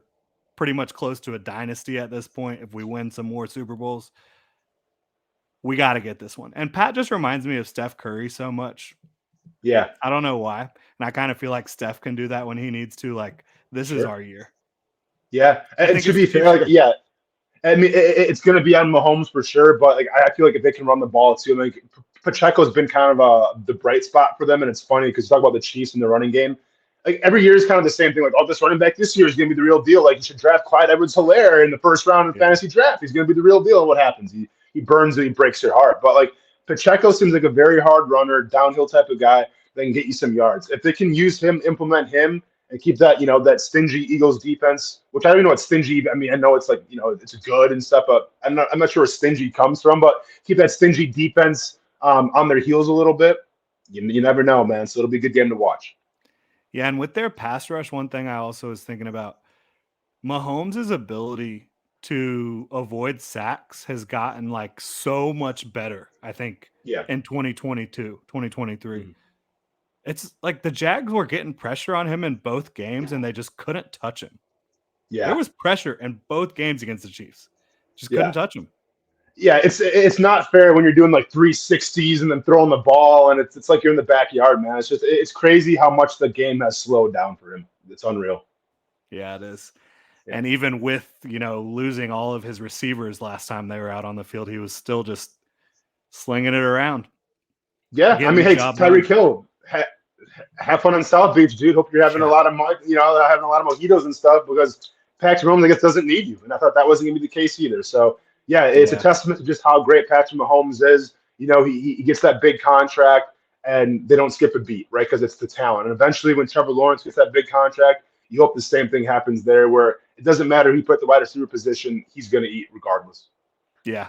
pretty much close to a dynasty at this point. If we win some more Super Bowls, we got to get this one. And Pat just reminds me of Steph Curry so much. Yeah. I don't know why. And I kind of feel like Steph can do that when he needs to. Like, this is Sure. our year. Yeah. I And think to it's be the fair, Chiefs' like, year. yeah, I mean, it's going to be on Mahomes for sure, but like I feel like if they can run the ball too, like Pacheco's been kind of the bright spot for them, and it's funny because you talk about the Chiefs and the running game. Like every year is kind of the same thing. Like, oh, this running back this year is going to be the real deal. Like you should draft Clyde Edwards-Helaire in the first round of Yeah. fantasy draft. He's going to be the real deal. And what happens? He burns and he breaks your heart. But like Pacheco seems like a very hard runner, downhill type of guy that can get you some yards. If they can use him, implement him, and keep that, that stingy Eagles defense, which I don't even know what stingy. I mean, I know it's like, it's good and stuff, but I'm not sure where stingy comes from. But keep that stingy defense on their heels a little bit. You never know, man. So it'll be a good game to watch. Yeah. And with their pass rush, one thing I also was thinking about Mahomes' ability to avoid sacks has gotten like so much better, I think, Yeah. in 2022, 2023. Mhm. It's like the Jags were getting pressure on him in both games and they just couldn't touch him. There Yeah. was pressure in both games against the Chiefs. Just couldn't Yeah. touch him. Yeah. It's not fair when you're doing like 360s and then throwing the ball, and it's like you're in the backyard, man. It's crazy how much the game has slowed down for him. It's unreal. Yeah, it is. Yeah. And even with, losing all of his receivers last time they were out on the field, he was still just slinging it around, Yeah. I getting mean, the hey, job done. Tyreek Hill. Have fun on South Beach, dude. Hope you're having a Yeah. lot of, having a lot of mojitos and stuff because Patrick Mahomes, I guess, doesn't need you, and I thought that wasn't going to be the case either. So, yeah, it's a Yeah. testament to just how great Patrick Mahomes is. He gets that big contract, and they don't skip a beat, right? Because it's the talent. And eventually, when Trevor Lawrence gets that big contract, you hope the same thing happens there, where it doesn't matter who you put at the wide receiver position, he's going to eat regardless. Yeah.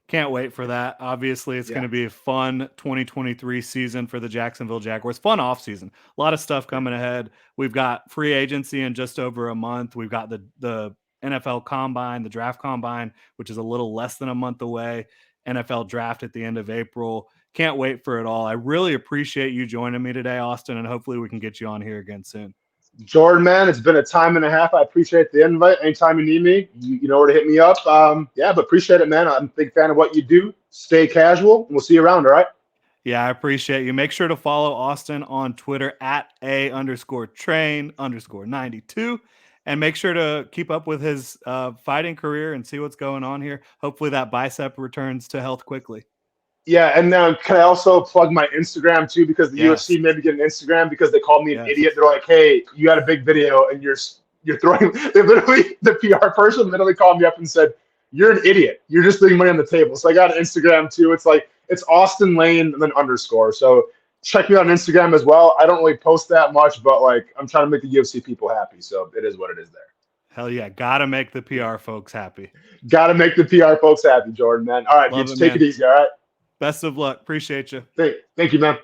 Can't wait for that. Obviously, it's going Yeah, to be a fun 2023 season for the Jacksonville Jaguars. Fun offseason. A lot of stuff yeah, coming ahead. We've got free agency in just over a month. We've got the NFL Combine, the Draft Combine, which is a little less than a month away. NFL Draft at the end of April. Can't wait for it all. I really appreciate you joining me today, Austin, and hopefully we can get you on here again soon. Jordan, man, it's been a time and a half. I appreciate the invite. Anytime you need me, you know where to hit me up. Yeah, but appreciate it, man. I'm a big fan of what you do. Stay casual, and we'll see you around. All right. Yeah, I appreciate you. Make sure to follow Austin on Twitter at @A_train_92. And make sure to keep up with his fighting career and see what's going on here. Hopefully that bicep returns to health quickly. Yeah, and can I also plug my Instagram too? Because the Yes. UFC made me get an Instagram because they called me an Yes. idiot. They're like, "Hey, you got a big video, and you're throwing." They literally, the PR person literally called me up and said, "You're an idiot. You're just leaving money on the table." So I got an Instagram too. It's Austen Lane and then underscore. So check me out on Instagram as well. I don't really post that much, but like I'm trying to make the UFC people happy. So it is what it is there. Hell yeah. Gotta make the Yeah. PR folks happy. Got to make the PR folks happy, Jordan, man. All right, Love dudes, it, take it man. easy. All right. Best of luck. Appreciate you. Thank you, man.